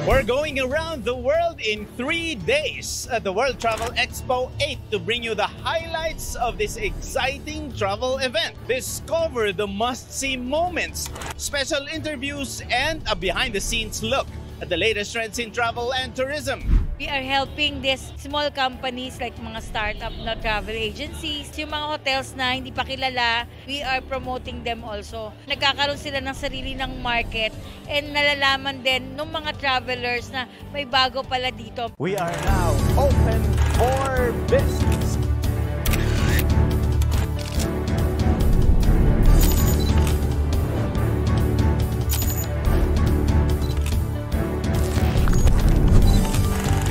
We're going around the world in 3 days at the World Travel Expo 8 to bring you the highlights of this exciting travel event. Discover the must-see moments, special interviews, and a behind-the-scenes look at the latest trends in travel and tourism. We are helping these small companies like mga startup na travel agencies, yung mga hotels na hindi pa kilala, we are promoting them also. Nagkakaroon sila ng sarili ng market and nalalaman din ng mga travelers na may bago pala dito. We are now open for business.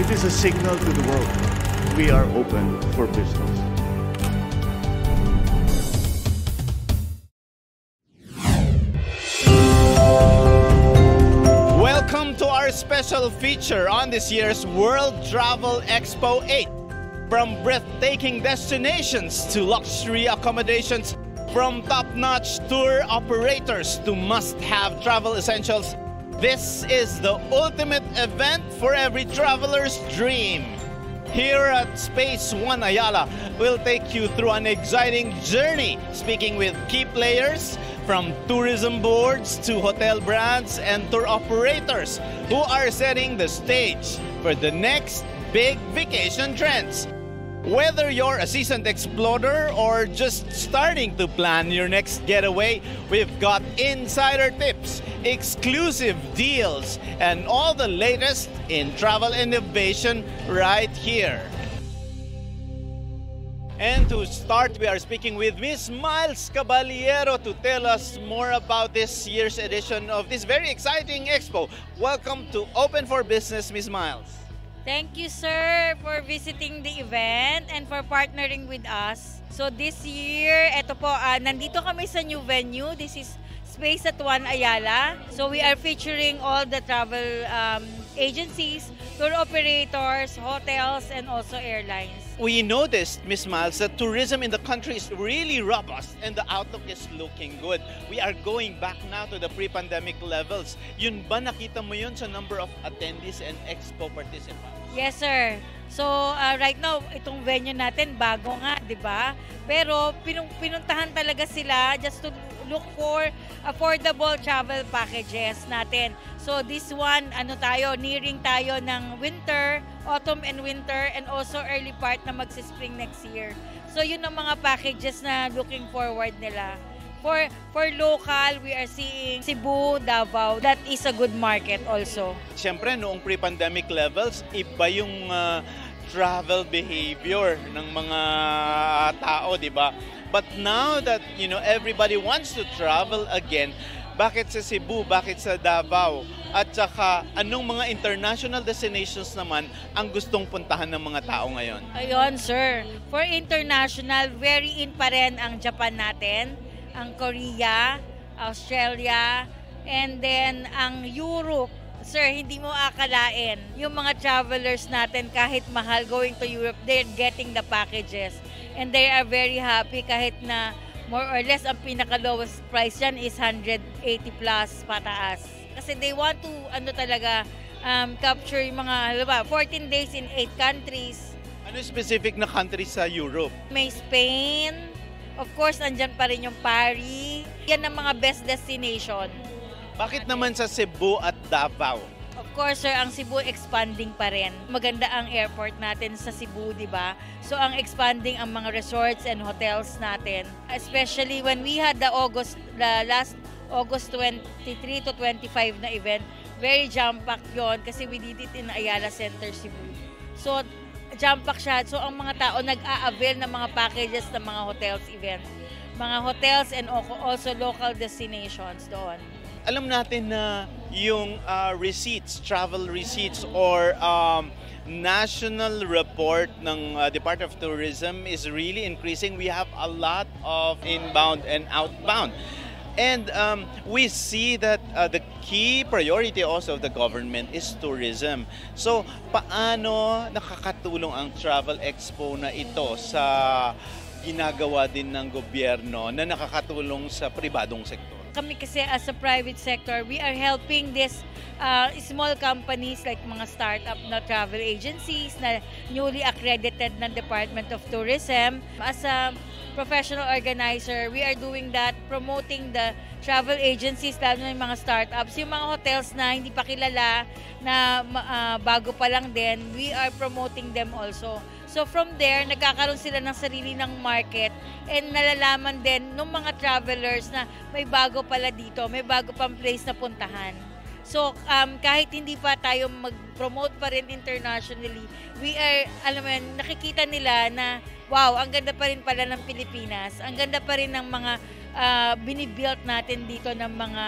It is a signal to the world we are open for business. Welcome to our special feature on this year's World Travel Expo 8. From breathtaking destinations to luxury accommodations, from top-notch tour operators to must-have travel essentials, this is the ultimate event for every traveler's dream. Here at Space One Ayala, we'll take you through an exciting journey, speaking with key players from tourism boards to hotel brands and tour operators who are setting the stage for the next big vacation trends. Whether you're a seasoned explorer or just starting to plan your next getaway, we've got insider tips, exclusive deals, and all the latest in travel innovation right here. And to start, we are speaking with Ms. Miles Caballero to tell us more about this year's edition of this very exciting expo. Welcome to Open for Business, Ms. Miles. Thank you, sir, for visiting the event and for partnering with us. So this year, eto po, nandito kami sa new venue. This is Space at One Ayala. So we are featuring all the travel agencies, tour operators, hotels, and also airlines. We noticed, Ms. Miles, that tourism in the country is really robust and the outlook is looking good. We are going back now to the pre-pandemic levels. Yun ba nakita mo yun sa number of attendees and expo participants? Yes, sir. So, right now, itong venue natin, bago nga, di ba? Pero pinuntahan talaga sila just to look for affordable travel packages natin. So, this one, nearing tayo ng winter, autumn and winter, and also early part na magsispring next year. So, yun ang mga packages na looking forward nila. For local, we are seeing Cebu, Davao. That is a good market also. Siyempre, noong pre-pandemic levels, iba yung travel behavior ng mga tao, di ba? But now that, everybody wants to travel again, bakit sa Cebu, bakit sa Davao? At saka, anong mga international destinations naman ang gustong puntahan ng mga tao ngayon? Ayun, sir. For international, very in pa rin ang Japan natin, ang Korea, Australia, and then ang Europe. Sir, hindi mo akalain. Yung mga travelers natin, kahit mahal going to Europe, they're getting the packages. And they are very happy kahit na more or less ang pinaka-lowest price dyan is 180 plus pataas. Kasi they want to, capture yung mga, 14 days in 8 countries. Ano specific na countries sa Europe? May Spain. Of course, andyan pa rin yung Paris. Yan ang mga best destination. Bakit naman sa Cebu at Davao? Of course, sir, ang Cebu expanding pa rin. Maganda ang airport natin sa Cebu, di ba? So, ang expanding ang mga resorts and hotels natin. Especially when we had the last August 23 to 25 na event, very jam-packed yun kasi we did it in Ayala Center, Cebu. So, jam-pack siya. So, ang mga tao nag-a-avail ng mga packages ng mga hotels event. Mga hotels and also local destinations doon. Alam natin na yung travel receipts or national report ng Department of Tourism is really increasing. We have a lot of inbound and outbound. And we see that the key priority also of the government is tourism. So, paano nakakatulong ang Travel Expo na ito sa ginagawa din ng gobyerno na nakakatulong sa pribadong sektor? kami kasi as a private sector, we are helping this small companies like mga startup na travel agencies na newly accredited ng Department of Tourism. As a professional organizer, we are doing that, promoting the travel agencies, lalo na yung mga startups, yung mga hotels na hindi pa kilala, na bago pa lang din, we are promoting them also. So from there, nagkakaroon sila ng sarili ng market and nalalaman din ng mga travelers na may bago pala dito, may bago pang place na puntahan. So kahit hindi pa tayo mag-promote pa rin internationally, we are, alam mo yan, nakikita nila na wow, ang ganda pa rin pala ng Pilipinas, ang ganda pa rin ng mga binibuilt natin dito ng mga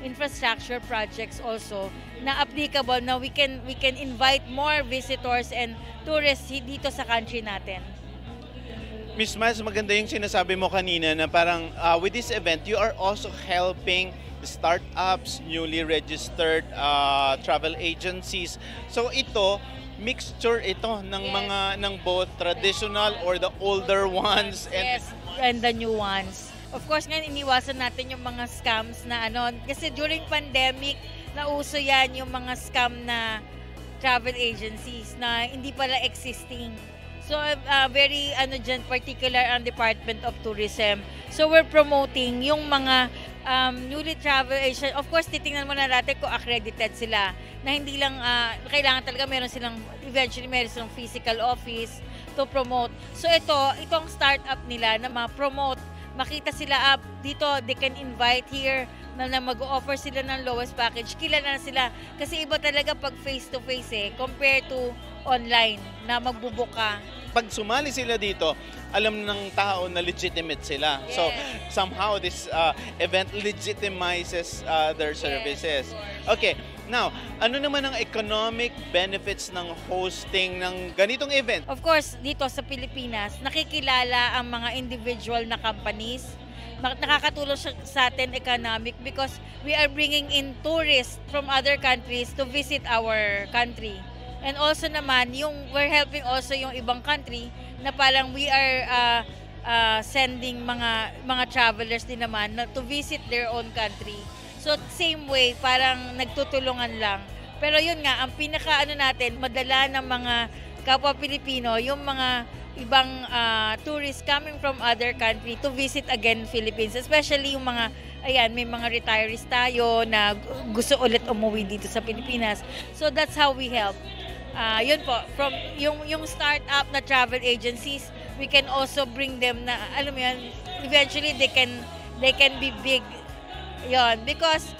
infrastructure projects also na applicable na we can invite more visitors and tourists dito sa country natin. Miss Miles, maganda yung sinasabi mo kanina na parang with this event, you are also helping startups, newly registered travel agencies. So ito, mixture ito ng mga ng both traditional or the older ones and the new ones. Of course, ngayon iniwasan natin yung mga scams na kasi during pandemic, nauso yan yung mga scam na travel agencies na hindi pala existing. So, very particular ang Department of Tourism. So, we're promoting yung mga newly travel agents. Of course, titingnan mo na natin kung accredited sila. Na hindi lang, kailangan talaga eventually meron silang physical office to promote. So, itong startup nila na ma-promote, makita sila dito, they can invite here na mag-offer sila ng lowest package. Kilala na sila. Kasi iba talaga pag face-to-face compared to online na magbubuka. Pag sumali sila dito, alam ng tao na legitimate sila. Yes. So somehow this event legitimizes their services. Okay, now, ano naman ang economic benefits ng hosting ng ganitong event? Of course, dito sa Pilipinas, nakikilala ang mga individual na companies. Nakakatulong sa atin economic because we are bringing in tourists from other countries to visit our country. And also naman, we're helping also yung ibang country na parang we are sending mga travelers din naman to visit their own country. So same way, parang nagtutulungan lang. Pero yun nga, ang pinaka natin, madala ng mga kapwa Pilipino, yung mga ibang tourists coming from other country to visit again Philippines. Especially yung mga, may mga retirees tayo na gusto ulit umuwi dito sa Pilipinas. So that's how we help. Yun po, from yung startup na travel agencies, we can also bring them na, alam mo yan, eventually they can be big. Yun, because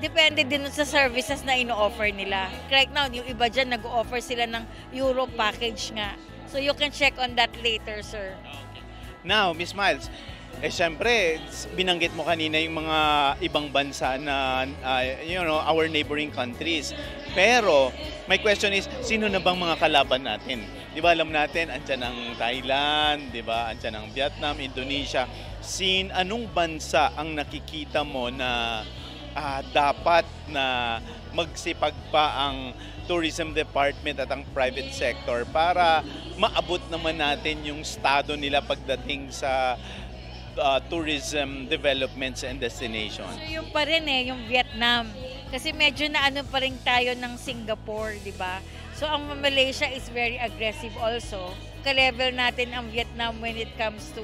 depende din sa services na ino-offer nila. Right now, yung iba dyan, nag-offer sila ng Euro package nga. So you can check on that later, sir. Now, Miss Miles, syempre, binanggit mo kanina yung mga ibang bansa na, our neighboring countries. Pero, my question is, sino na bang mga kalaban natin? Di ba alam natin, andyan ang Thailand, di ba? Andyan ang Vietnam, Indonesia. Anong bansa ang nakikita mo na dapat na magsipag pa ang tourism department at ang private sector para maabot naman natin yung estado nila pagdating sa tourism developments and destinations? So yung pa rin yung Vietnam. Kasi medyo na pa rin tayo ng Singapore, di ba? So ang Malaysia is very aggressive also. Ka-level natin ang Vietnam when it comes to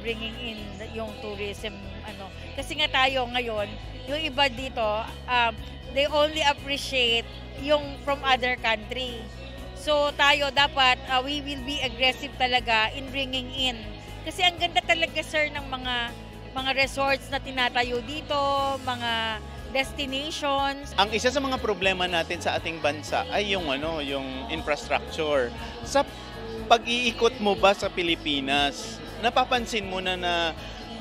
bringing in yung tourism. Kasi nga tayo ngayon, yung iba dito, they only appreciate yung from other country. So tayo dapat, we will be aggressive talaga in bringing in. Kasi ang ganda talaga, sir, ng mga resorts na tinatayo dito, mga destinations. Ang isa sa mga problema natin sa ating bansa ay yung infrastructure. Sa pag-iikot mo ba sa Pilipinas, napapansin mo na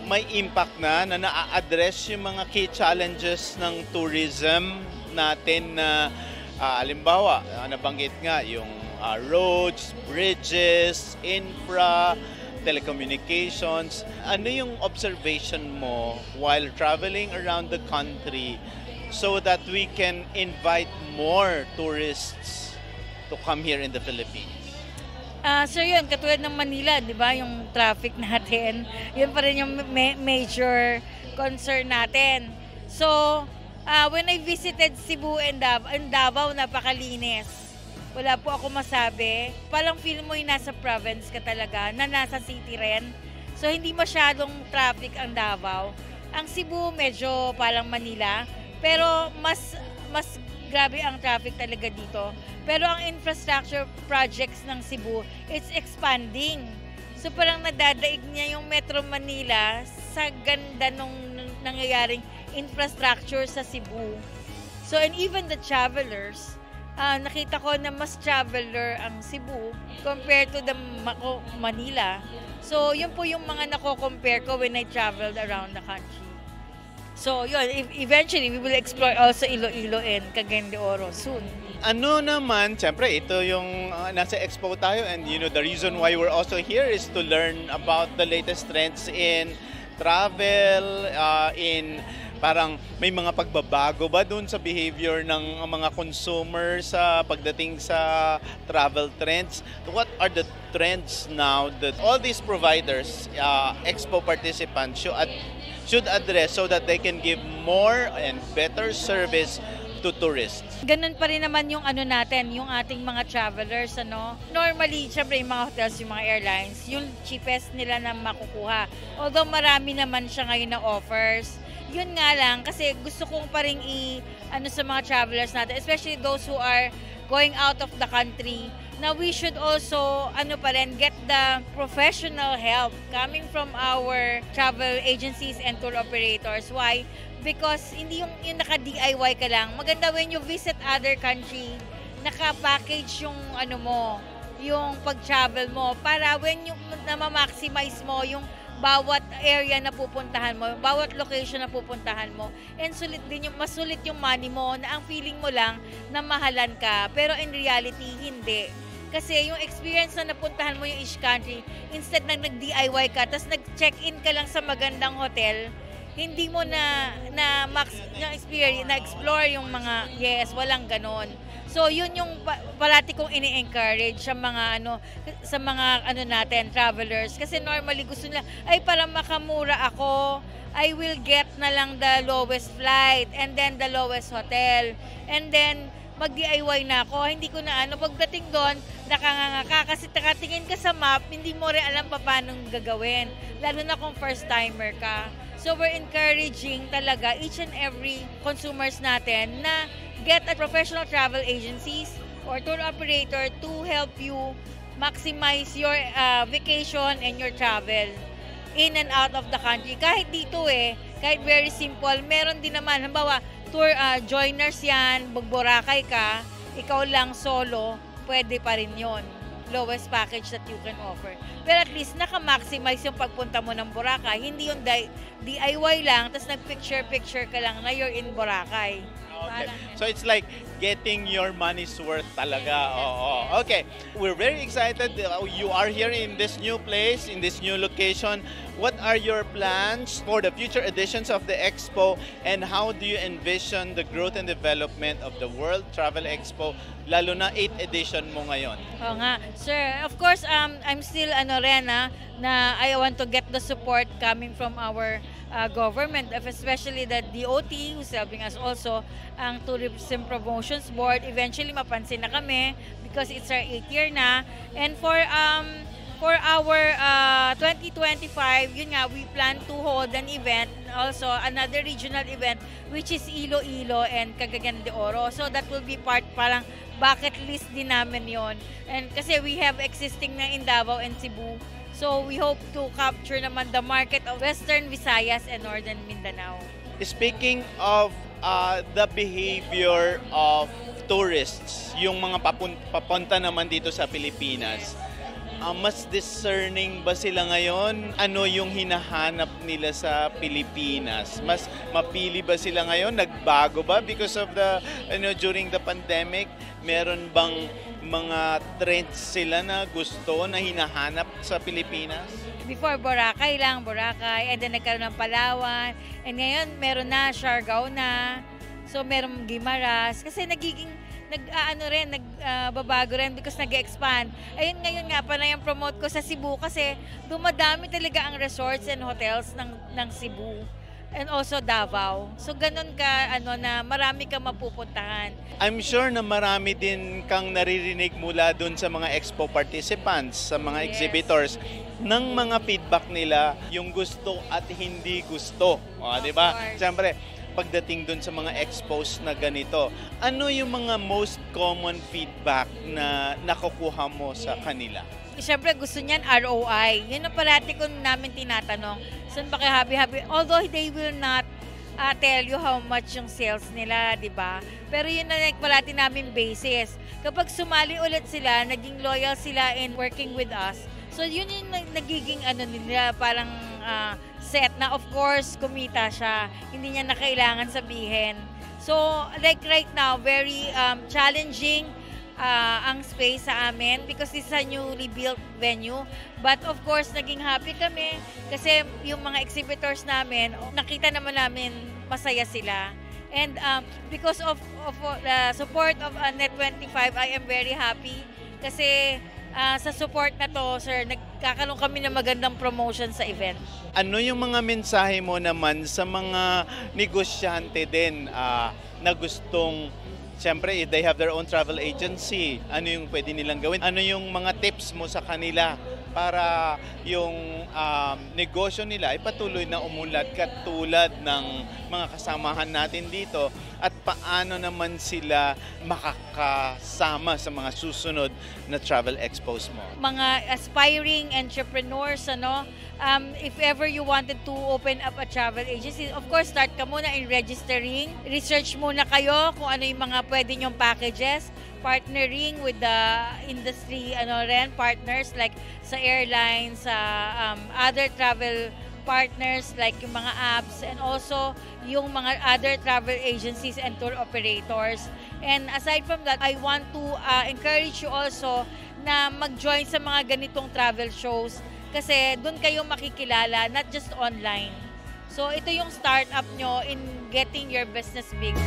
may impact na na-address yung mga key challenges ng tourism natin na halimbawa, nabanggit nga yung roads, bridges, infra, telecommunications. Ano yung observation mo while traveling around the country so that we can invite more tourists to come here in the Philippines? Sir, yun, katulad ng Manila, di ba, yung traffic natin, yun pa rin yung major concern natin. So, when I visited Cebu and Davao, napakalinis. Wala po ako masabi. Parang feel mo yung nasa province ka talaga, na nasa city rin. So, hindi masyadong traffic ang Davao. Ang Cebu, medyo parang Manila. Pero mas grabe ang traffic talaga dito. Pero ang infrastructure projects ng Cebu, it's expanding. So parang nadadaig niya yung Metro Manila sa ganda nung nangyayaring infrastructure sa Cebu. So and even the travelers, nakita ko na mas traveler ang Cebu compared to the Manila. So yun po yung mga nako-compare ko when I traveled around the country. So yun, eventually we will explore also Iloilo and Cagayan de Oro soon. Ano naman, siyempre ito yung nasa expo tayo, and you know the reason why we're also here is to learn about the latest trends in travel, in parang may mga pagbabago ba dun sa behavior ng mga consumers sa pagdating sa travel trends? What are the trends now that all these providers, expo participants should address so that they can give more and better service to tourists? Ganun pa rin naman yung ano natin, yung ating mga travelers, ano. Normally, syempre yung mga hotels, yung mga airlines, yung cheapest nila na makukuha. Although marami naman siya ngayon na offers. Yun nga lang, kasi gusto kong pa rin ano sa mga travelers natin, especially those who are going out of the country, na we should also get the professional help coming from our travel agencies and tour operators. Why? Because hindi yung naka-DIY ka lang. Maganda when you visit other country, naka-package yung yung pag-travel mo para when yung na-maximize mo yung bawat area na pupuntahan mo, bawat location na pupuntahan mo, and masulit yung money mo, na ang feeling mo lang na mahalan ka, pero in reality, hindi. Kasi yung experience na napuntahan mo yung each country, instead na nag-DIY ka, tapos nag-check-in ka lang sa magandang hotel, hindi mo na-explore yung mga, walang ganon. So yun yung parati kong ini-encourage sa mga natin, travelers. Kasi normally gusto nila, para makamura ako, I will get na lang the lowest flight and then the lowest hotel. And then mag-DIY na ako. Hindi ko na pagdating doon, nakanganga ka kasi nakatingin ka sa map, hindi mo rin alam paano gagawin. Lalo na kung first timer ka. So we're encouraging talaga each and every consumers natin na get a professional travel agencies or tour operator to help you maximize your vacation and your travel in and out of the country. Kahit dito kahit very simple, meron din naman, halimbawa, tour joiners yan, Boracay ka, ikaw lang solo, pwede pa rin yon. Lowest package that you can offer. Pero at least naka-maximize yung pagpunta mo ng Boracay. Hindi yung DIY lang, tapos nag-picture ka lang na you're in Boracay. Okay. So it's like getting your money's worth talaga. Okay. We're very excited. You are here in this new place, in this new location. What are your plans for the future editions of the Expo, and how do you envision the growth and development of the World Travel Expo, lalo na 8th edition mo ngayon? Oo nga. Sir, of course, I'm still na I want to get the support coming from our government, especially the DOT who's helping us also, ang Tourism Promotions Board. Eventually mapansin na kami because it's our 8th year na. And for our 2025, yun nga, we plan to hold an event, also another regional event, which is Iloilo and Cagayan de Oro. So that will be parang bucket list din namin yon. And kasi we have existing na in Davao and Cebu. So we hope to capture naman the market of Western Visayas and Northern Mindanao. Speaking of the behavior of tourists, yung mga papunta naman dito sa Pilipinas, mas discerning ba sila ngayon? Ano yung hinahanap nila sa Pilipinas? Mas mapili ba sila ngayon? Nagbago ba because of the during the pandemic? Meron bang mga trends sila na gusto na hinahanap sa Pilipinas? Before, Boracay, and then nagkaroon ng Palawan, and ngayon meron na Siargao na, so meron Guimaras, kasi nagbabago rin because nag-expand. Ayun ngayon nga pa na yung promote ko sa Cebu kasi dumadami talaga ang resorts and hotels ng Cebu. And also Davao. So ganun ka na marami kang mapupuntahan. I'm sure na marami din kang naririnig mula dun sa mga expo participants, sa mga exhibitors, ng mga feedback nila, yung gusto at hindi gusto. Di ba? Siyempre, pagdating dun sa mga expos na ganito, ano yung mga most common feedback na nakukuha mo sa kanila? Siyempre gusto niyan ROI. Yun ang parati ko namin tinatanong. Saan ba kayo happy? Although they will not tell you how much yung sales nila, di ba? Pero yun na parati namin basis. Kapag sumali ulit sila, naging loyal sila in working with us. So yun yung nagiging nila, parang set na of course kumita siya. Hindi niya na kailangan sabihin. So like right now, very challenging ang space sa amin because this is a newly built venue. But of course, naging happy kami kasi yung mga exhibitors namin, nakita naman namin masaya sila. And because of the support of Net25, I am very happy kasi sa support na to, sir, nagkakaroon kami ng magandang promotion sa event. Ano yung mga mensahe mo naman sa mga negosyante din na gustong, siyempre, they have their own travel agency. Ano yung pwede nilang gawin? Ano yung mga tips mo sa kanila para yung negosyo nila ay patuloy na umunlad katulad ng mga kasamahan natin dito? At paano naman sila makakasama sa mga susunod na travel expos mo? Mga aspiring entrepreneurs, if ever you wanted to open up a travel agency, of course, start ka muna in registering. Research muna kayo kung ano yung mga pwede nyong packages. Partnering with the industry, partners like sa airlines, other travel partners like yung mga apps, and also yung mga other travel agencies and tour operators. And aside from that, I want to encourage you also na mag-join sa mga ganitong travel shows kasi doon kayo makikilala, not just online. So ito yung startup nyo in getting your business big.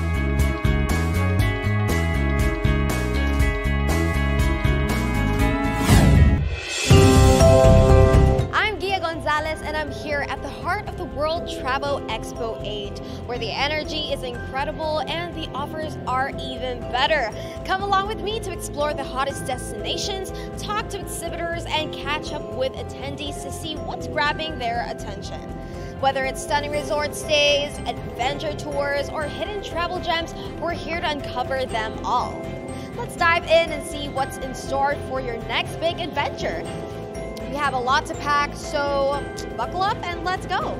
Gonzalez, and I'm here at the heart of the World Travel Expo 8, where the energy is incredible and the offers are even better. Come along with me to explore the hottest destinations, talk to exhibitors, and catch up with attendees to see what's grabbing their attention. Whether it's stunning resort stays, adventure tours, or hidden travel gems, we're here to uncover them all. Let's dive in and see what's in store for your next big adventure. We have a lot to pack, so buckle up and let's go.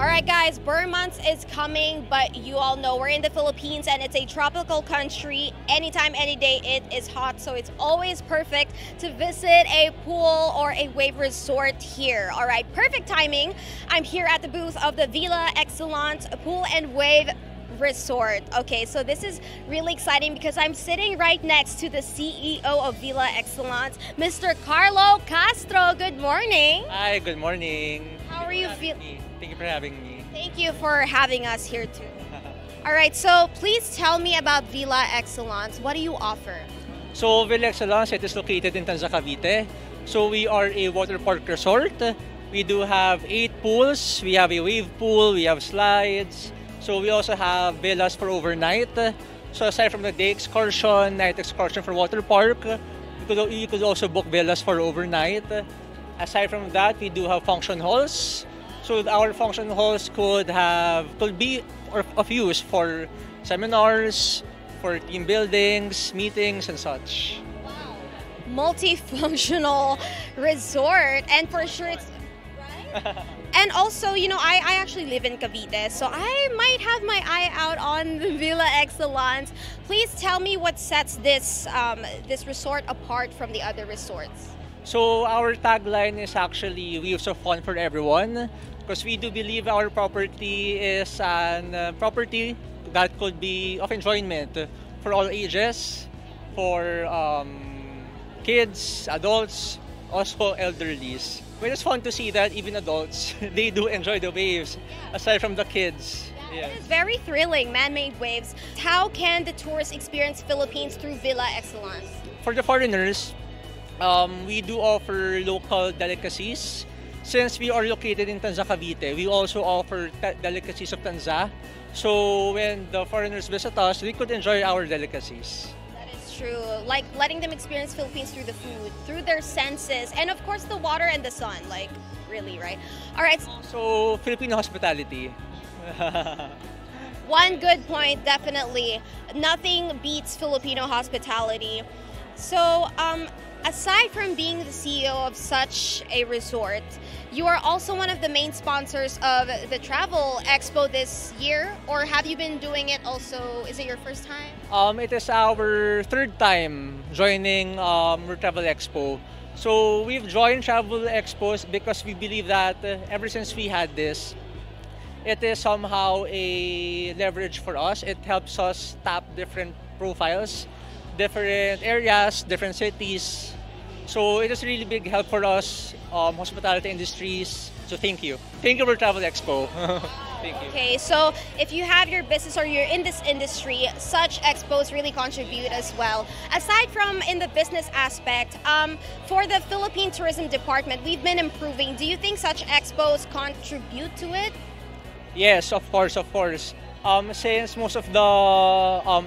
All right, guys, burn month is coming, but you all know we're in the Philippines and it's a tropical country. Anytime, any day, it is hot, so it's always perfect to visit a pool or a wave resort here. All right, perfect timing. I'm here at the booth of the Villa Excellence Pool and Wave Resort. Okay, so this is really exciting because I'm sitting right next to the CEO of Villa Excellence, Mr. Carlo Castro. Good morning. Hi, good morning. How are you feeling? Thank you for having me. Thank you for having us here too. All right, so please tell me about Villa Excellence. What do you offer? So Villa Excellence, it is located in Tanza, Cavite. So we are a water park resort. We do have 8 pools. We have a wave pool, we have slides. So we also have villas for overnight. So aside from the day excursion, night excursion for water park, you could also book villas for overnight. Aside from that, we do have function halls. So our function halls could be of use for seminars, for team buildings, meetings, and such. Wow, multifunctional resort, and for sure it's right. And also, I actually live in Cavite, so I might have my eye out on the Villa Excellence. Please tell me what sets this resort apart from the other resorts. So our tagline is actually "Waves of Fun for Everyone," because we do believe our property is an property that could be of enjoyment for all ages, for kids, adults, also elderlies. But it's fun to see that even adults, they do enjoy the waves, aside from the kids. It is very thrilling, man-made waves. How can the tourists experience Philippines through Villa Excellence? For the foreigners, we do offer local delicacies. Since we are located in Tanza, Cavite, we also offer delicacies of Tanza. So when the foreigners visit us, we could enjoy our delicacies. That is true. Like letting them experience Philippines through the food, through their senses, and of course the water and the sun. Like, really, right? All right. So, Filipino hospitality. One good point, definitely. Nothing beats Filipino hospitality. So, aside from being the CEO of such a resort, you are also one of the main sponsors of the Travel Expo this year, or have you been doing it also? Is it your first time? It is our third time joining Travel Expo. So we've joined Travel Expos because we believe that ever since we had this, it is somehow a leverage for us. It helps us tap different profiles, different areas, different cities. So it is really big help for us, hospitality industries. So thank you. Thank you for Travel Expo. Thank you. Okay, so if you have your business or you're in this industry, such expos really contribute as well. Aside from in the business aspect, for the Philippine Tourism Department, we've been improving. Do you think such expos contribute to it? Yes, of course, of course. Since most of the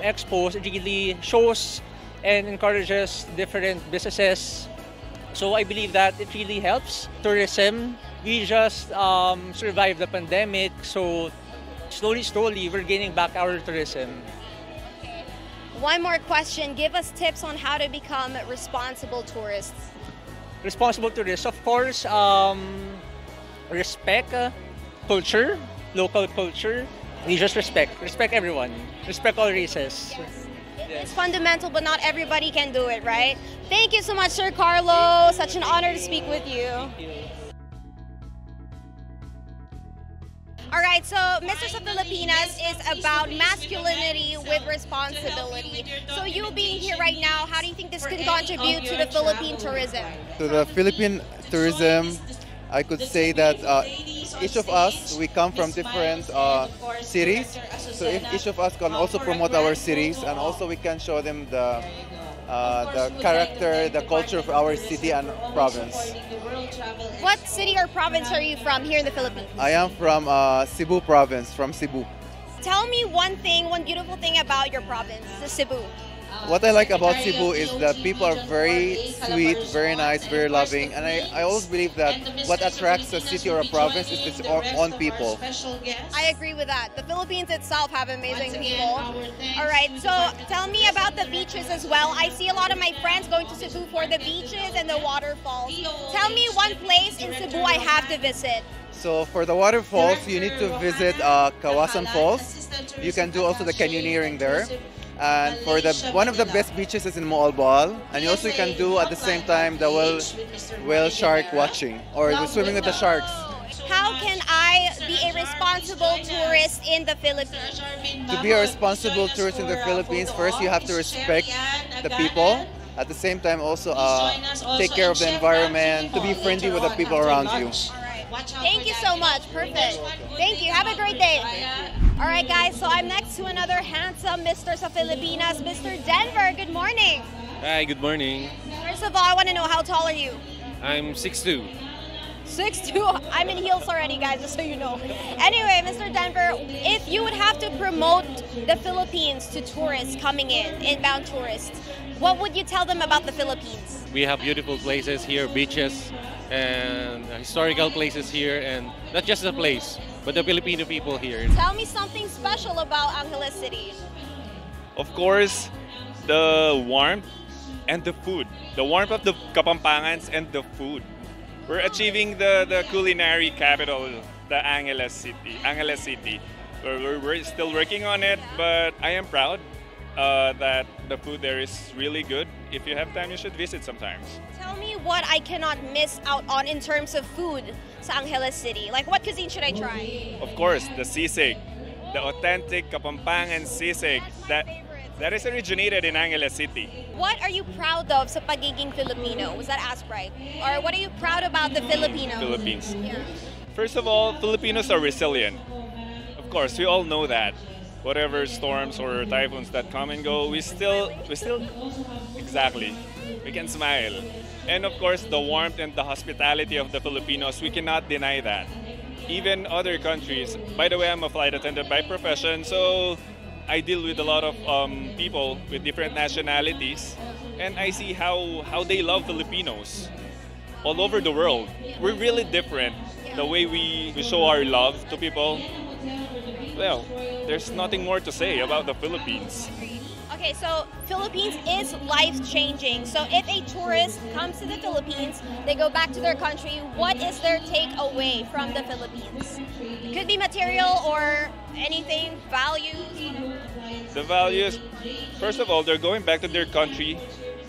expos really shows and encourages different businesses, so I believe that it really helps tourism. We just survived the pandemic, so slowly we're gaining back our tourism. One more question. Give us tips on how to become responsible tourists. Responsible tourists, of course, respect culture, local culture. We just respect everyone, respect all races. It's fundamental, but not everybody can do it, right? Thank you so much, Sir Carlo. Such an honor to speak with you. All right, so Mistress of Filipinas is about masculinity with responsibility. So you being here right now, how do you think this can contribute to the Philippine tourism? To the Philippine tourism, I could say that each of us, we come from different cities. So if each of us can also promote our cities, and also we can show them the character, the culture of our city and province. What city or province are you from here in the Philippines? I am from Cebu province, from Cebu. Tell me one beautiful thing about your province, Cebu. What I like about Cebu is that people are very sweet, very nice, very loving, and I always believe that what attracts a city or a province is its own people. I agree with that. The Philippines itself have amazing people. All right, so tell me about the beaches as well. I see a lot of my friends going to Cebu for the beaches and the waterfalls. Tell me one place in Cebu I have to visit. So for the waterfalls, you need to visit Kawasan Falls. You can do also the canyoneering there. And for one of the best beaches is in Moalboal, and you also can do at the same time the whale shark watching or the swimming with the sharks. How can I be a responsible tourist in the Philippines? To be a responsible tourist in the Philippines, first you have to respect the people. At the same time also take care of the environment, to be friendly with the people around you. Thank you so much. Perfect. Thank you. Have a great day. All right, guys. So I'm next to another handsome Mr. sa Filipinas, Mr. Denver. Good morning. Hi, good morning. First of all, I want to know, how tall are you? I'm 6'2". 6'2". I'm in heels already, guys, just so you know. Anyway, Mr. Denver, if you would have to promote the Philippines to tourists coming in, inbound tourists, what would you tell them about the Philippines? We have beautiful places here, beaches, and historical places here, and not just the place, but the Filipino people here. Tell me something special about Angeles City. Of course, the warmth and the food. The warmth of the Kapampangans and the food. We're achieving the culinary capital, the Angeles City. We're still working on it, but I am proud that the food there is really good. If you have time, you should visit sometimes. Tell me what I cannot miss out on in terms of food sa Angeles City. Like, what cuisine should I try? Of course, the sisig. The authentic Kapampangan sisig. that is originated in Angeles City. What are you proud of sa pagiging Filipino? Was that asked right? Or what are you proud about the Filipinos? Philippines. Yeah. First of all, Filipinos are resilient. Of course, we all know that. Whatever storms or typhoons that come and go, we still, exactly, we can smile. And of course, the warmth and the hospitality of the Filipinos, we cannot deny that. Even other countries, by the way, I'm a flight attendant by profession, so I deal with a lot of people with different nationalities, and I see how they love Filipinos all over the world. We're really different. The way we show our love to people, well, there's nothing more to say about the Philippines. Okay, so Philippines is life-changing. So if a tourist comes to the Philippines, they go back to their country, what is their takeaway from the Philippines? It could be material or anything, values. The values, first of all, they're going back to their country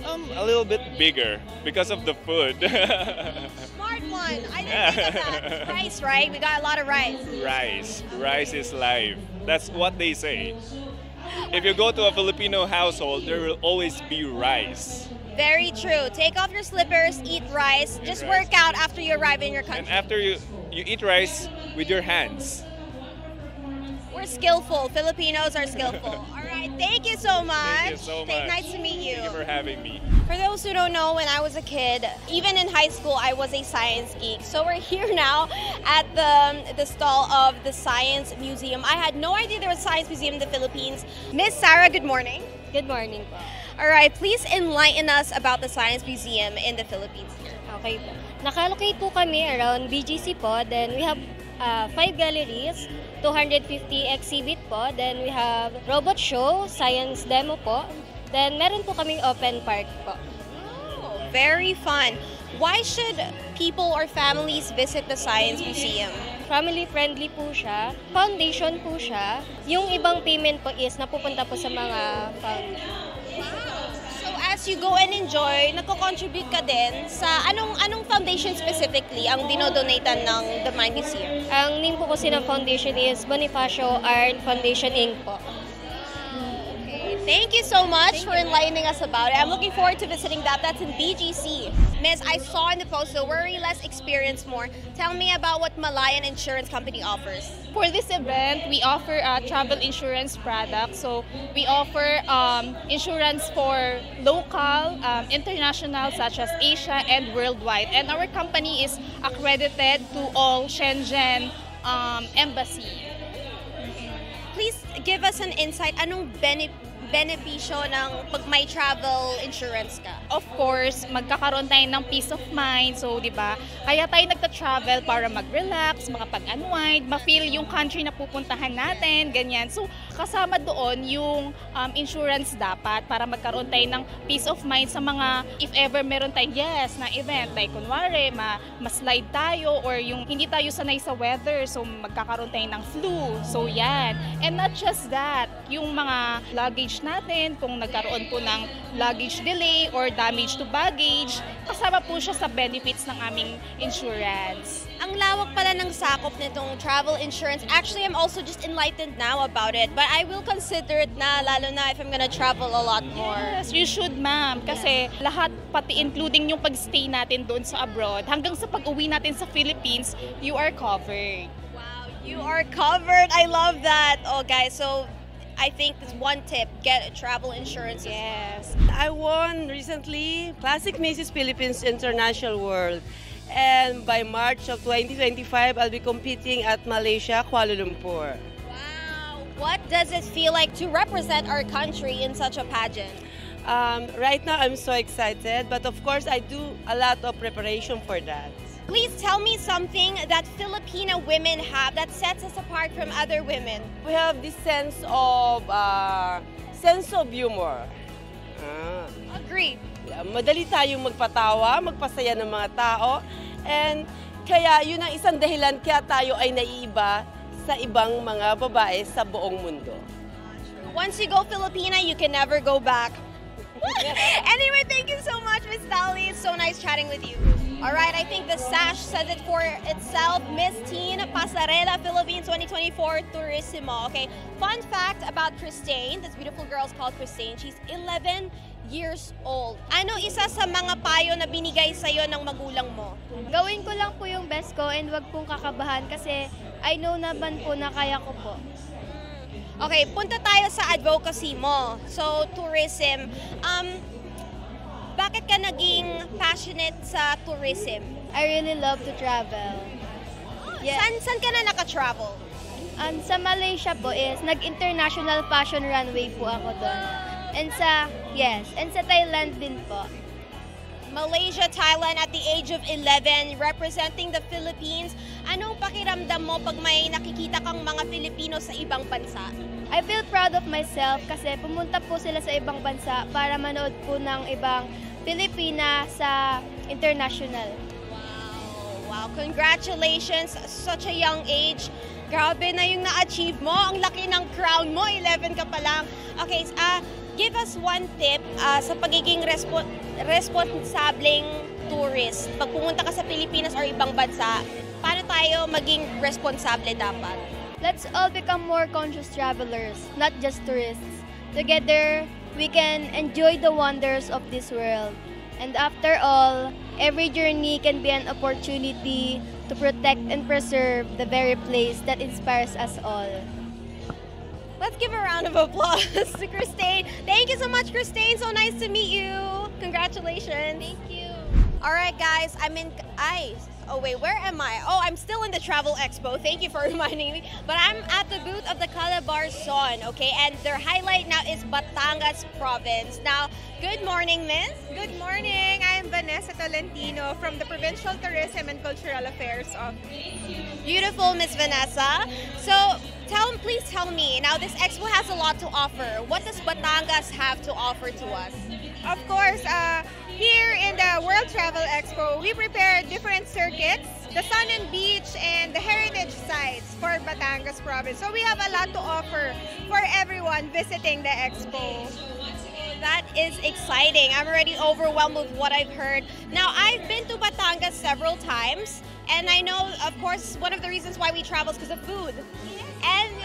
a little bit bigger because of the food. Smart one. I didn't think of that. Rice, right? We got a lot of rice. Rice is life. That's what they say. If you go to a Filipino household, there will always be rice. Very true. Take off your slippers, eat rice, just work out after you arrive in your country. And after you eat rice with your hands. We're skillful. Filipinos are skillful. All right. Thank you so much. Thank you so much. Nice to meet you. Thank you for having me. For those who don't know, when I was a kid, even in high school, I was a science geek. So we're here now at the stall of the Science Museum. I had no idea there was a Science Museum in the Philippines. Miss Sarah, good morning. Good morning po. All right, please enlighten us about the Science Museum in the Philippines here. Okay po. Nakalocate po kami around BGC po. Then we have 5 galleries, 250 exhibit po. Then we have robot show, science demo po. Then meron po kaming open park po. Oh, very fun. Why should people or families visit the Science Museum? Family friendly po siya. Foundation po siya. Yung ibang payment po is napupunta po sa mga foundation. So as you go and enjoy, nagko-contribute ka din sa anong foundation specifically ang dinodonatan ng The Mind Museum? Ang name po kasi ng foundation is Bonifacio Art Foundation Inc. po. Thank you so much for enlightening us about it. I'm looking forward to visiting that. That's in BGC. Miss, I saw in the post, so worry less, experience more. Tell me about what Malayan Insurance Company offers. For this event, we offer a travel insurance product. So we offer insurance for local, international, such as Asia and worldwide. And our company is accredited to all Shenzhen embassy. Please give us an insight. Anong benepisyo ng pag may travel insurance ka? Of course, magkakaroon tayo ng peace of mind. So, di ba? Kaya tayo nagta-travel para mag-relax, makapag-unwind, ma-feel yung country na pupuntahan natin, ganyan. So, kasama doon yung insurance dapat para magkaroon tayo ng peace of mind sa mga, if ever meron tayong na event. Like, kunwari, ma-slide tayo or yung hindi tayo sanay sa weather. So, magkakaroon tayo ng flu. So, yan. And not just that, yung mga luggage natin, kung nagkaroon po ng luggage delay or damage to baggage, kasama po siya sa benefits ng aming insurance. Ang lawak pala ng sakop nitong travel insurance. Actually, I'm also just enlightened now about it. But I will consider it na, lalo na if I'm gonna travel a lot more. Yes, you should, ma'am. Kasi lahat, pati including yung pag-stay natin doon sa abroad, hanggang sa pag-uwi natin sa Philippines, you are covered. Wow, you are covered. I love that. Oh, guys, so I think this one tip, get a travel insurance. Yes. I won recently Classic Macy's Philippines International World. And by March of 2025, I'll be competing at Malaysia, Kuala Lumpur. Wow. What does it feel like to represent our country in such a pageant? Right now, I'm so excited. But of course, I do a lot of preparation for that. Please tell me something that Filipino women have that sets us apart from other women. We have this sense of humor. Agree. Madali tayong magpatawa, magpasaya ng mga tao. And kaya yun ang isang dahilan kaya tayo ay naiiba sa ibang mga babae sa buong mundo. Once you go Filipina, you can never go back. Anyway, thank you so much, Miss Dali. It's so nice chatting with you. All right, I think the sash says it for itself. Miss Teen Pasarela Philippines 2024 Turismo. Okay, fun fact about Christine. This beautiful girl is called Christine. She's 11 years old. Ano isa sa mga payo na binigay sa'yo ng magulang mo? Gawin ko lang po yung best ko and wag pong kakabahan kasi I know naman po na kaya ko po. Okay, punta tayo sa advocacy mo. So, tourism. Bakit ka naging passionate sa tourism? I really love to travel. Yeah. Saan ka na naka-travel? Sa Malaysia po is nag-international fashion runway po ako doon. And sa Thailand din po. Malaysia, Thailand at the age of 11, representing the Philippines. Anong pakiramdam mo pag may nakikita kang mga Filipino sa ibang bansa? I feel proud of myself kasi pumunta po sila sa ibang bansa para manood po ng ibang Pilipina sa international. Wow, congratulations, such a young age. Grabe na yung na-achieve mo. Ang laki ng crown mo, 11 ka pa lang. Okay, give us one tip sa pagiging responsableng tourist. Pag pumunta ka sa Pilipinas or ibang bansa, paano tayo maging responsable dapat? Let's all become more conscious travelers, not just tourists. Together, we can enjoy the wonders of this world. And after all, every journey can be an opportunity to protect and preserve the very place that inspires us all. Let's give a round of applause to Christine. Thank you so much, Christine. So nice to meet you. Congratulations. Thank you. All right, guys. Oh wait, where am I? Oh, I'm still in the Travel Expo. Thank you for reminding me. But I'm at the booth of the Calabarzon, okay? And their highlight now is Batangas Province. Now, good morning, Miss. Good morning. I'm Vanessa Tolentino from the Provincial Tourism and Cultural Affairs Office. Beautiful, Miss Vanessa. So, please tell me, now this expo has a lot to offer. What does Batangas have to offer to us? Of course, here in the World Travel Expo, we prepare different circuits, the Sun and Beach and the heritage sites for Batangas Province. So we have a lot to offer for everyone visiting the expo. That is exciting. I'm already overwhelmed with what I've heard. Now, I've been to Batangas several times, and I know, of course, one of the reasons why we travel is because of food. And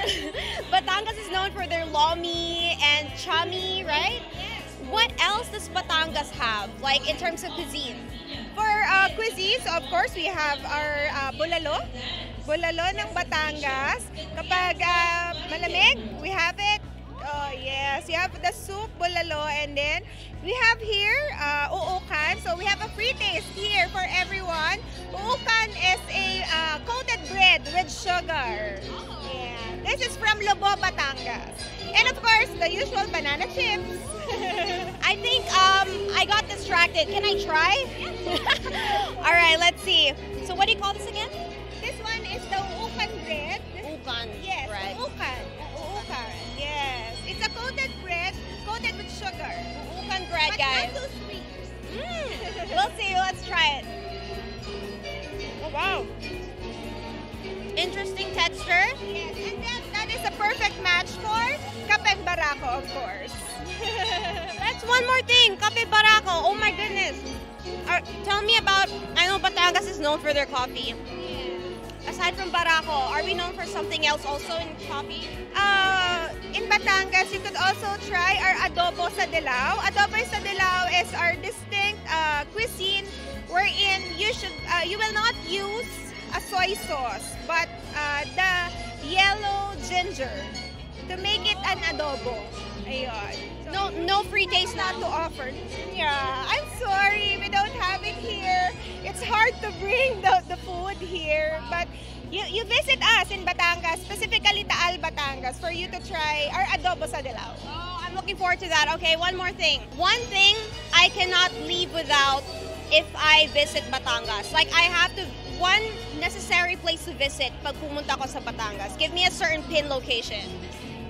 Batangas is known for their lomi and chami, right? What else does Batangas have, like in terms of cuisine? For cuisines, of course, we have our bulalo. Bulalo ng Batangas. Kapag malamig, we have it. Oh, yes. You have the soup, bulalo, and then we have here uukan. So we have a free taste here for everyone. Uukan is a coated bread with sugar. Yeah. This is from Lobo, Batangas. And of course, the usual banana chips. I think I got distracted. Can I try? All right, let's see. So what do you call this again? This one is the uukan bread. Uukan yes, bread. Uukan. Uukan. Yes. It's a coated bread, coated with sugar. Uukan bread, but guys. Not too sweet. We'll see. Let's try it. Oh, wow. Interesting texture. Yes, and that is a perfect match for Kape Barako, of course. That's one more thing, Kape Barako. Oh my goodness. Tell me about, I know Batangas is known for their coffee. Yeah. Aside from Barako, are we known for something else also in coffee? In Batangas, you could also try our adobo sa Dilao. Adobo sa Dilao is our distinct cuisine wherein you will not use a soy sauce, but the yellow ginger to make it an adobo. Ayun. So, no free taste not to offer. Yeah, I'm sorry, we don't have it here. It's hard to bring the food here, but you visit us in Batangas, specifically Taal, Batangas, for you to try our adobo sa Dilao. Oh, I'm looking forward to that. Okay, one more thing. One thing I cannot leave without if I visit Batangas. Like, I have to, one necessary place to visit pag pumunta ko sa Batangas. Give me a certain pin location.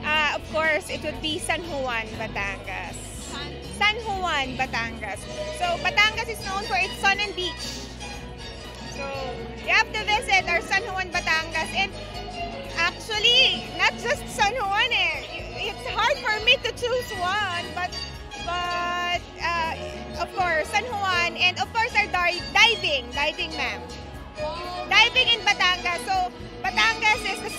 Of course, it would be San Juan, Batangas. San Juan, Batangas. So, Batangas is known for its sun and beach. So, you have to visit our San Juan, Batangas. And actually, not just San Juan eh. It's hard for me to choose one, but but of course, San Juan, and of course our diving, ma'am. Diving in Batangas. So, Batangas is,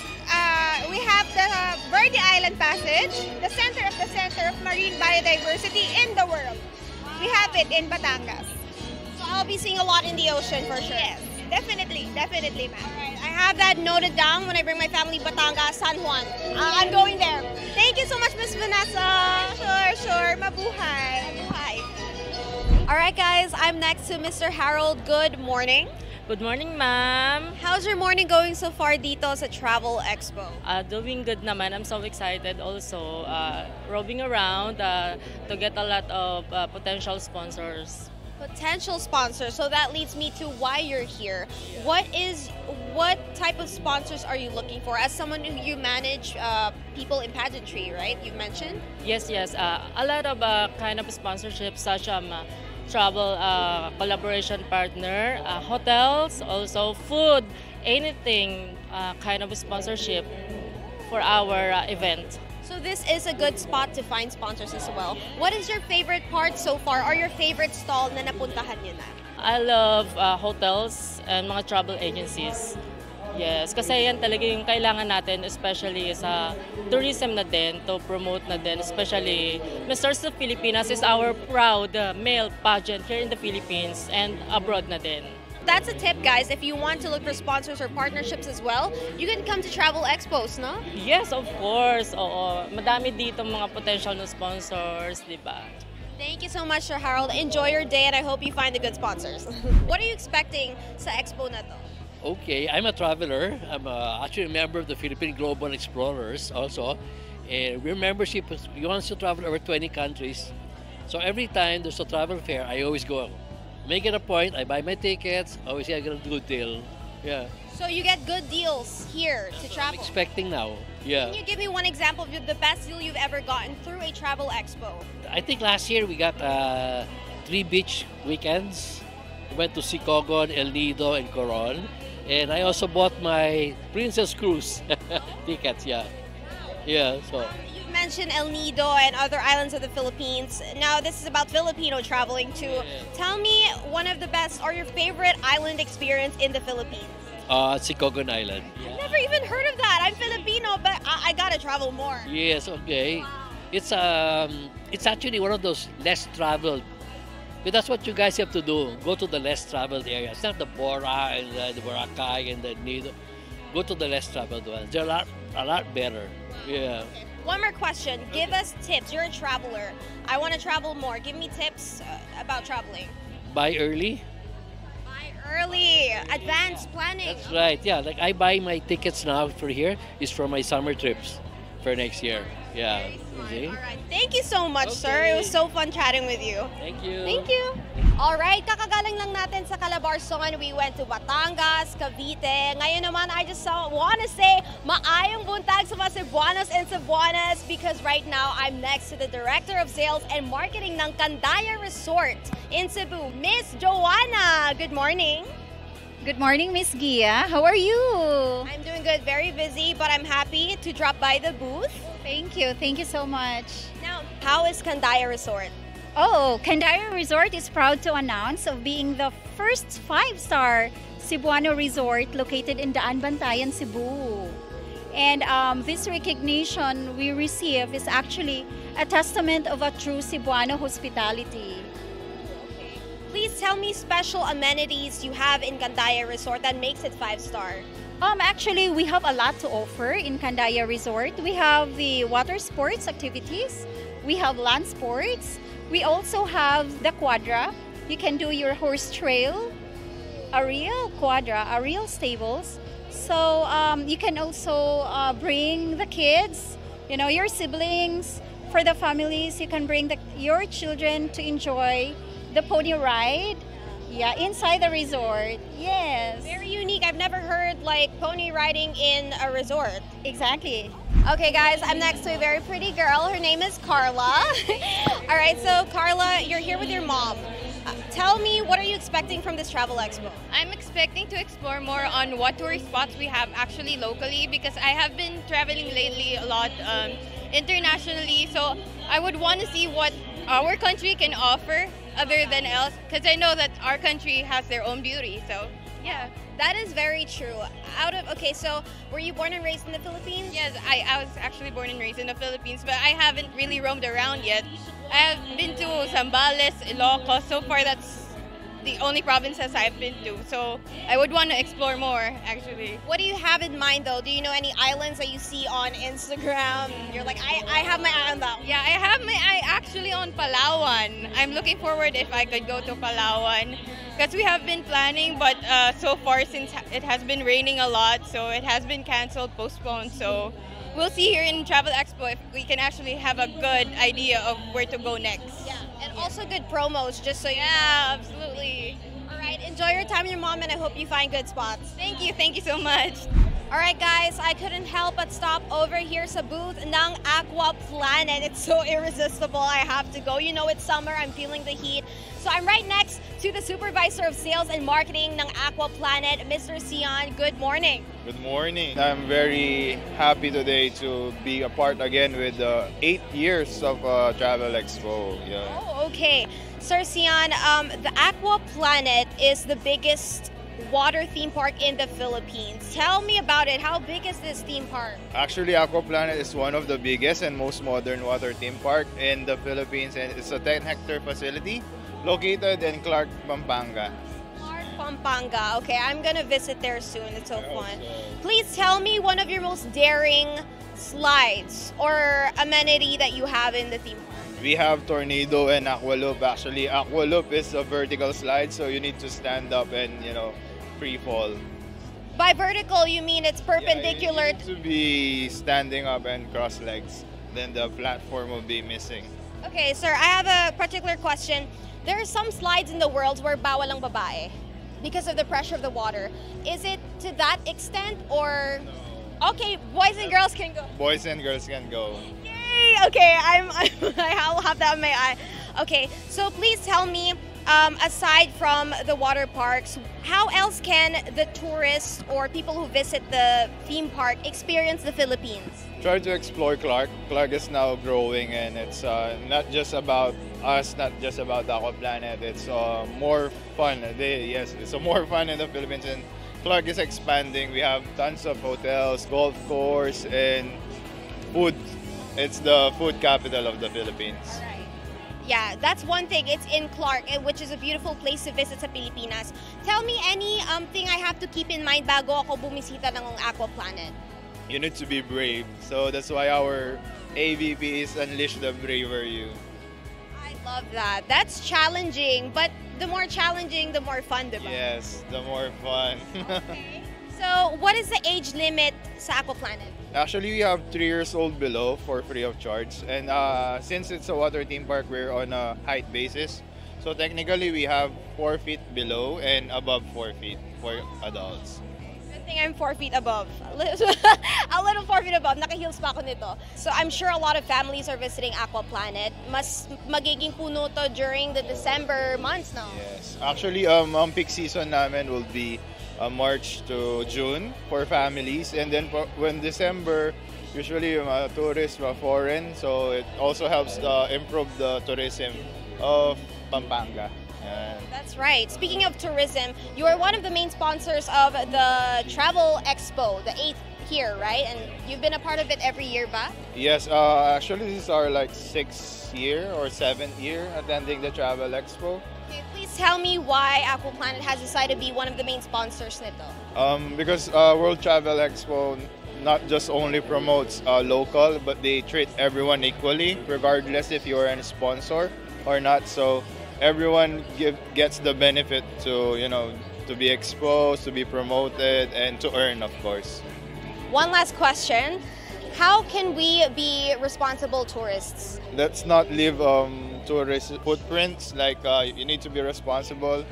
we have the Verde Island Passage, the center of marine biodiversity in the world. We have it in Batangas. So I'll be seeing a lot in the ocean for sure. Yes, definitely, ma'am. Alright, I have that noted down when I bring my family Batangas, San Juan. I'm going there. Thank you so much, Miss Vanessa. Sure. Mabuhay. Alright guys, I'm next to Mr. Harold. Good morning. Good morning, ma'am. How's your morning going so far dito sa Travel Expo? Doing good naman. I'm so excited also. Roving around to get a lot of potential sponsors. Potential sponsors. So that leads me to why you're here. What type of sponsors are you looking for? As someone who you manage people in pageantry, right? You mentioned? Yes. A lot of kind of sponsorships such as travel collaboration partner, hotels, also food, anything kind of sponsorship for our event. So this is a good spot to find sponsors as well. What is your favorite part so far or your favorite stall na napuntahan niyo na? I love hotels and mga travel agencies. Yes, kasi yan talaga yung kailangan natin, especially sa tourism na din, to promote na din, especially Mr. Filipinas is our proud male pageant here in the Philippines and abroad na din. That's a tip, guys. If you want to look for sponsors or partnerships as well, you can come to Travel Expos, no? Yes, of course. Oo. Madami dito mga potential na sponsors, di ba? Thank you so much, Sir Harold. Enjoy your day and I hope you find the good sponsors. What are you expecting sa expo na to? Okay, I'm a traveler. I'm actually a member of the Philippine Global Explorers also. And we're membership, we want to travel over 20 countries. So every time there's a travel fair, I always go. Make it a point, I buy my tickets, always I get a good deal. Yeah. So you get good deals here to travel? I'm expecting now, yeah. Can you give me one example of the best deal you've ever gotten through a travel expo? I think last year we got 3 beach weekends. We went to Sicogon, El Nido, and Coron. And I also bought my Princess Cruise tickets, yeah. Yeah, so. You mentioned El Nido and other islands of the Philippines. Now this is about Filipino traveling too. Yeah. Tell me one of the best or your favorite island experience in the Philippines. Sicogon Island. I've never even heard of that. I'm Filipino, but I gotta travel more. Yes, okay. It's actually one of those less traveled. But that's what you guys have to do. Go to the less traveled areas. It's not the Bora and the Boracay and the Nido. Go to the less traveled ones. They're a lot better. Yeah. One more question. Give us tips. You're a traveler. I want to travel more. Give me tips about traveling. Buy early. Buy early. Advanced planning. That's right. Yeah. Like I buy my tickets now for here. Is for my summer trips for next year. Yeah. All right. Thank you so much, sir. It was so fun chatting with you. Thank you. Thank you. All right, kakagaling lang natin sa Calabarzon. We went to Batangas, Cavite. Ngayon naman, I just want to say, maayong buntag sa mga Cebuanos and Cebuanas because right now, I'm next to the Director of Sales and Marketing ng Candaya Resort in Cebu, Miss Joanna. Good morning. Good morning, Miss Gia. How are you? I'm doing good. Very busy, but I'm happy to drop by the booth. Thank you. Thank you so much. Now, how is Candaya Resort? Oh, Candaya Resort is proud to announce of being the first 5-star Cebuano resort located in Daan Bantayan, Cebu. And this recognition we receive is actually a testament of a true Cebuano hospitality. Please tell me special amenities you have in Candaya Resort that makes it 5-star. Actually, we have a lot to offer in Candaya Resort. We have the water sports activities. We have land sports. We also have the quadra. You can do your horse trail, a real quadra, a real stables. So you can also bring the kids, your siblings. For the families, you can bring your children to enjoy the pony ride. Yeah, inside the resort. Yes. Very unique. I've never heard like pony riding in a resort. Exactly. Okay guys, I'm next to a very pretty girl. Her name is Carla. All right, so Carla, you're here with your mom. Tell me, what are you expecting from this travel expo? I'm expecting to explore more on what tourist spots we have actually locally because I have been traveling lately a lot internationally. So I would want to see what our country can offer other than else, because I know that our country has their own beauty. So yeah. That is very true. Okay, so were you born and raised in the Philippines? Yes, I was actually born and raised in the Philippines, but I haven't really roamed around yet. I have been to Zambales, Ilocos. So far, that's the only provinces I've been to. So I would want to explore more, actually. What do you have in mind, though? Do you know any islands that you see on Instagram? You're like, I have my eye on that one. Yeah, I have my eye actually on Palawan. I'm looking forward if I could go to Palawan. Because we have been planning, but so far, since it has been raining a lot, so it has been canceled, postponed. So we'll see here in Travel Expo if we can actually have a good idea of where to go next. Yeah, and also good promos, just so you know. Yeah, absolutely. All right, enjoy your time with your mom, and I hope you find good spots. Thank you so much. All right, guys, I couldn't help but stop over here sa booth ng Aqua Planet. It's so irresistible. I have to go. You know, it's summer. I'm feeling the heat. So I'm right next to the Supervisor of Sales and Marketing ng Aqua Planet, Mr. Sion. Good morning. Good morning. I'm very happy today to be a part again with 8 years of Travel Expo. Yeah. Oh, okay. Sir Sion, the Aqua Planet is the biggest water theme park in the Philippines. Tell me about it. How big is this theme park? Actually, Aqua Planet is one of the biggest and most modern water theme park in the Philippines, and it's a 10-hectare facility located in Clark, Pampanga. Clark, Pampanga. Okay, I'm gonna visit there soon. It's so fun. Please tell me one of your most daring slides or amenity that you have in the theme park. We have Tornado and Aqua Loop. Actually, Aqua Loop is a vertical slide, so you need to stand up and, free fall. By vertical, you mean it's perpendicular? Yeah, you need to be standing up and cross legs. Then the platform will be missing. Okay, sir, I have a particular question. There are some slides in the world where bawal ang babae because of the pressure of the water. Is it to that extent or? No. Okay, boys and girls can go. Boys and girls can go. Yay! Okay, I'll have that in my eye. Okay, so please tell me, aside from the water parks, how else can the tourists or people who visit the theme park experience the Philippines? Try to explore Clark. Clark is now growing, and it's not just about us, not just about the Aqua Planet. It's more fun. It's more fun in the Philippines, and Clark is expanding. We have tons of hotels, golf course, and food. It's the food capital of the Philippines. Yeah, that's one thing. It's in Clark, which is a beautiful place to visit sa Pilipinas. Tell me any thing I have to keep in mind bago ako bumisita ng Aqua Planet. You need to be brave. So that's why our AVP is Unleash the Braver You. I love that. That's challenging, but the more challenging, the more fun, diba? Yes, the more fun. Okay. So, what is the age limit sa Aqua Planet? Actually, we have 3 years old below for free of charge. And since it's a water theme park, we're on a height basis. So technically, we have 4 feet below and above 4 feet for adults. Good thing I'm 4 feet above. A little 4 feet above. Naka-heels pa ako nito. So I'm sure a lot of families are visiting Aqua Planet. Mas magiging puno to during the December months now. Yes. Actually, ang peak season namin will be March to June for families, and then when December, usually tourists are foreign, so it also helps improve the tourism of Pampanga. That's right. Speaking of tourism, you are one of the main sponsors of the Travel Expo, the 8th here, right? And you've been a part of it every year, ba? Yes, actually this is our 6th year or 7th year attending the Travel Expo. Okay, please tell me why Aqua Planet has decided to be one of the main sponsors nito. Because World Travel Expo not just only promotes local, but they treat everyone equally, regardless if you're a sponsor or not. So everyone gets the benefit to to be exposed, to be promoted, and to earn, of course. One last question. How can we be responsible tourists? Let's not leave tourist footprints. You need to be responsible.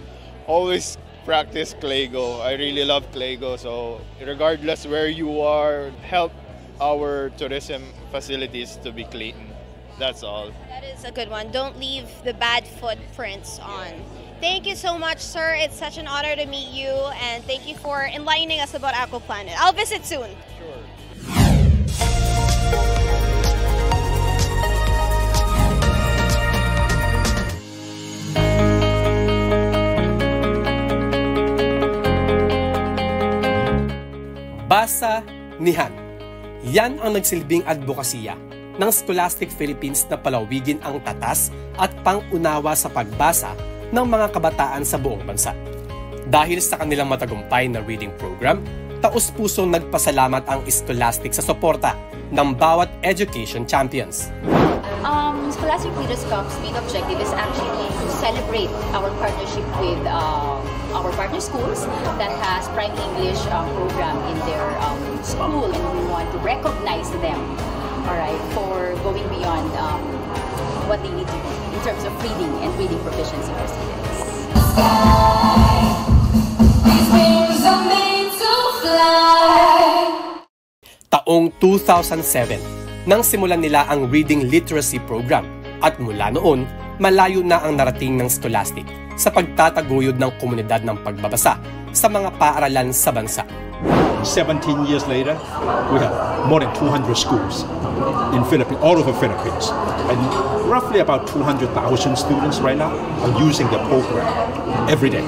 Always practice Claygo. I really love Claygo. So regardless where you are, help our tourism facilities to be clean. That's all. That is a good one. Don't leave the bad footprints on. Thank you so much, sir. It's such an honor to meet you, and thank you for enlightening us about Aqua Planet. I'll visit soon. Sure. Yan ang nagsilbing advokasya ng Scholastic Philippines na palawigin ang tatas at pang-unawa sa pagbasa ng mga kabataan sa buong bansa. Dahil sa kanilang matagumpay na reading program, taus-pusong nagpasalamat ang Scholastic sa suporta ng bawat education champions. Scholastic Leaders Cup's main objective is actually to celebrate our partnership with our partner schools that has Prime English program in their school, and we want to recognize them, alright, for going beyond what they need to do in terms of reading and reading proficiency for students. These wings are made to fly. Taong 2007, nang simulan nila ang Reading Literacy Program at mula noon, malayo na ang narating ng Scholastic sa pagtataguyod ng komunidad ng pagbabasa sa mga paaralan sa bansa. 17 years later, we have more than 200 schools in Philippines, all over Philippines, and roughly about 200,000 students right now are using the program every day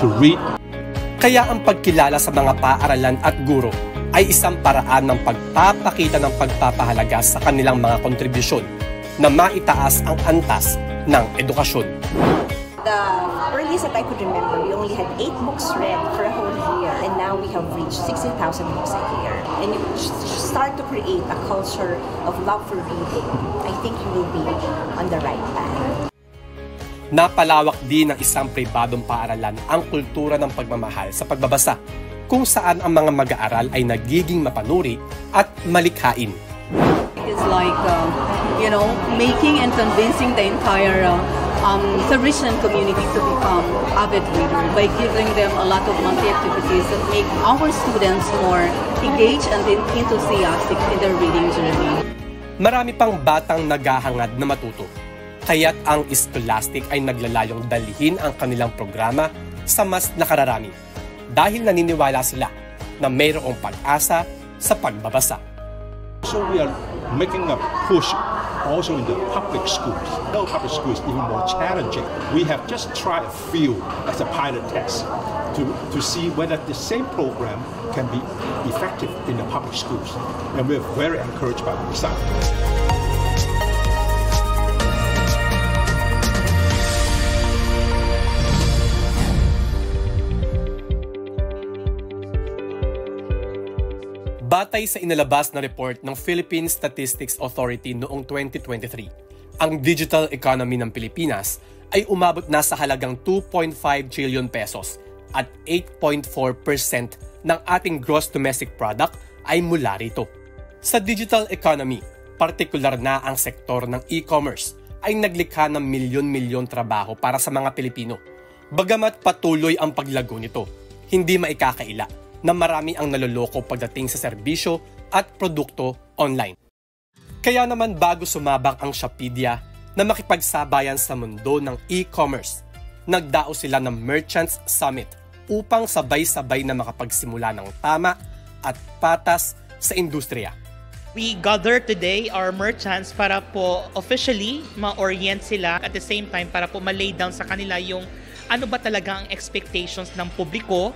to read. Kaya ang pagkilala sa mga paaralan at guro ay isang paraan ng pagpapakita ng pagpapahalaga sa kanilang mga kontribusyon na maitaas ang antas ng edukasyon. The earliest that I could remember, we only had 8 books read for a whole year, and now we have reached 60,000 books a year. And you start to create a culture of love for reading. I think you will be on the right path. Napalawak din ng isang pribadong paaralan ang kultura ng pagmamahal sa pagbabasa, kung saan ang mga mag-aaral ay nagiging mapanuri at malikhain. It's like, making and convincing the entire Salesian community to become avid readers by giving them a lot of monthly activities that make our students more engaged and enthusiastic in their reading journey. Marami pang batang naghahangad na matuto, kaya't ang Scholastic ay naglalayong dalhin ang kanilang programa sa mas nakararami dahil naniniwala sila na mayroong pag-asa sa pagbabasa. So we are making a push also in the public schools. No, public schools even more challenging. We have just tried a few as a pilot test to see whether the same program can be effective in the public schools. And we're very encouraged by the result. Batay sa inilabas na report ng Philippine Statistics Authority noong 2023, ang digital economy ng Pilipinas ay umabot na sa halagang 2.5 trillion pesos at 8.4% ng ating gross domestic product ay mula rito. Sa digital economy, partikular na ang sektor ng e-commerce ay naglikha ng milyon-milyon trabaho para sa mga Pilipino. Bagamat patuloy ang paglago nito, hindi maikakaila na marami ang naloloko pagdating sa serbisyo at produkto online. Kaya naman bago sumabak ang Shopedia na makipagsabayan sa mundo ng e-commerce, nagdao sila ng Merchants Summit upang sabay-sabay na makapagsimula ng tama at patas sa industriya. We gather today our merchants para po officially ma-orient sila at the same time para po ma-lay down sa kanila yung ano ba talaga ang expectations ng publiko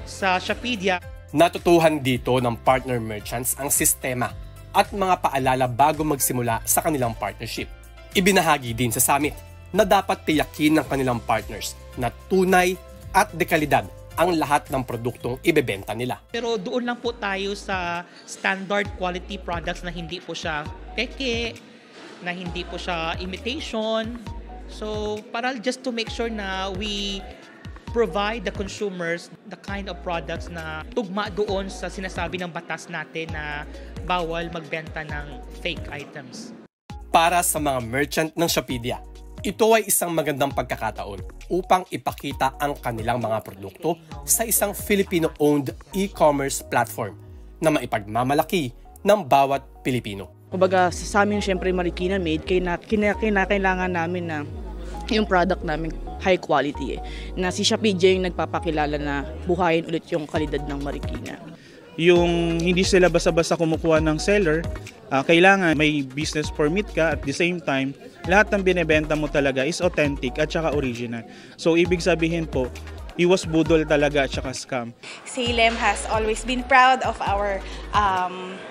sa Shopedia. Natutuhan dito ng partner merchants ang sistema at mga paalala bago magsimula sa kanilang partnership. Ibinahagi din sa summit na dapat tiyakin ng kanilang partners na tunay at dekalidad ang lahat ng produktong ibebenta nila. Pero doon lang po tayo sa standard quality products na hindi po siya peke, na hindi po siya imitation. So para just to make sure na we provide the consumers the kind of products na tugma doon sa sinasabi ng batas natin na bawal magbenta ng fake items. Para sa mga merchant ng Shopedia, ito ay isang magandang pagkakataon upang ipakita ang kanilang mga produkto sa isang Filipino-owned e-commerce platform na maipagmamalaki ng bawat Pilipino. Kumbaga sa amin syempre Marikina made, kinakailangan namin na yung product namin high quality na si Shopedia yung nagpapakilala na buhayin ulit yung kalidad ng Marikina. Yung hindi sila basta-basta kumukuha ng seller, kailangan may business permit ka at the same time, lahat ng binebenta mo talaga is authentic at saka original. So ibig sabihin po, iwas budol talaga at saka scam. Salem has always been proud of our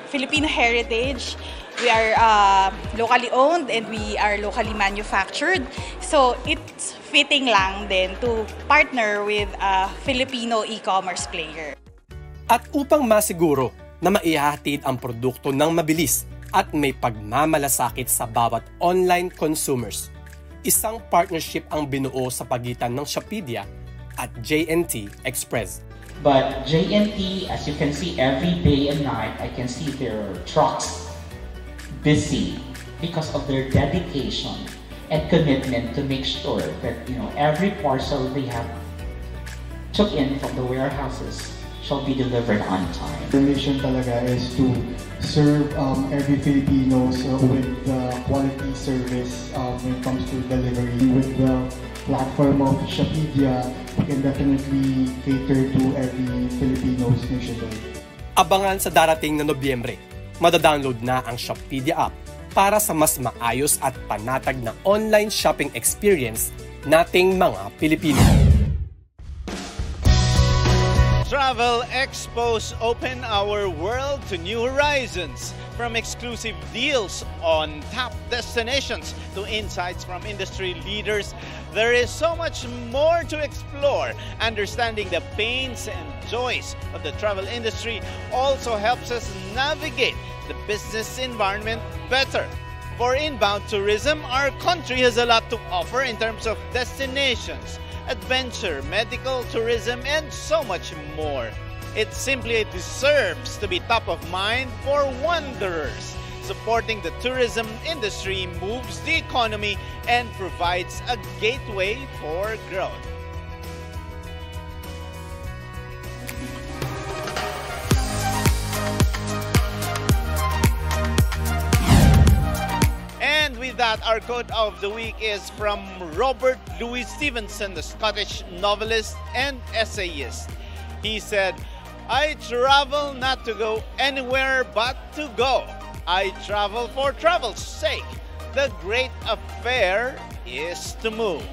Filipino heritage. We are locally owned and we are locally manufactured. So it's fitting lang din to partner with a Filipino e-commerce player. At upang masiguro na maihahatid ang produkto ng mabilis at may pagmamalasakit sa bawat online consumers, isang partnership ang binuo sa pagitan ng Shopedia at J&T Express. But J&T, as you can see, every day and night, I can see their trucks busy because of their dedication and commitment to make sure that every parcel they have took in from the warehouses shall be delivered on time. Our mission talaga is to serve every Filipino with quality service when it comes to delivery. With the platform of Shopedia, we can definitely cater to every Filipino's nationwide. Abangan sa darating na Nobyembre, madadownload na ang Shopedia app para sa mas maayos at panatag na online shopping experience nating mga Pilipino. Travel Expos open our world to new horizons. From exclusive deals on top destinations to insights from industry leaders, there is so much more to explore. Understanding the pains and joys of the travel industry also helps us navigate the business environment better. For inbound tourism, our country has a lot to offer in terms of destinations, adventure, medical tourism, and so much more. It simply deserves to be top of mind for wanderers. Supporting the tourism industry moves the economy and provides a gateway for growth. And with that, our quote of the week is from Robert Louis Stevenson, the Scottish novelist and essayist. He said, "I travel not to go anywhere but to go. I travel for travel's sake. The great affair is to move."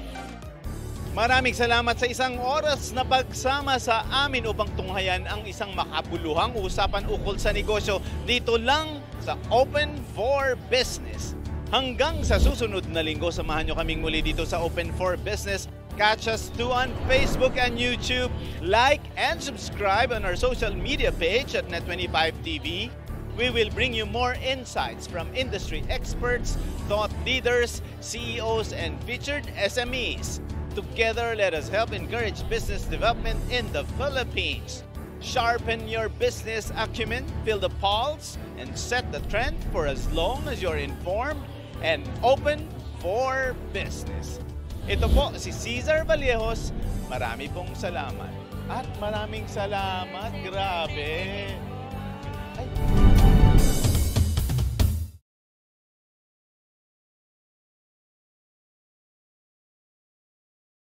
Maraming salamat sa isang oras na pagsama sa amin upang tunghayan ang isang makabuluhang usapan ukol sa negosyo dito lang sa Open for Business. Hanggang sa susunod na linggo, samahan nyo kaming muli dito sa Open for Business. Catch us too on Facebook and YouTube. Like and subscribe on our social media page at Net25 TV. We will bring you more insights from industry experts, thought leaders, CEOs, and featured SMEs. Together, let us help encourage business development in the Philippines. Sharpen your business acumen, feel the pulse, and set the trend for as long as you're informed and open for business. Ito po si Cesar Vallejos. Marami pong salamat. At maraming salamat. Grabe. Ay.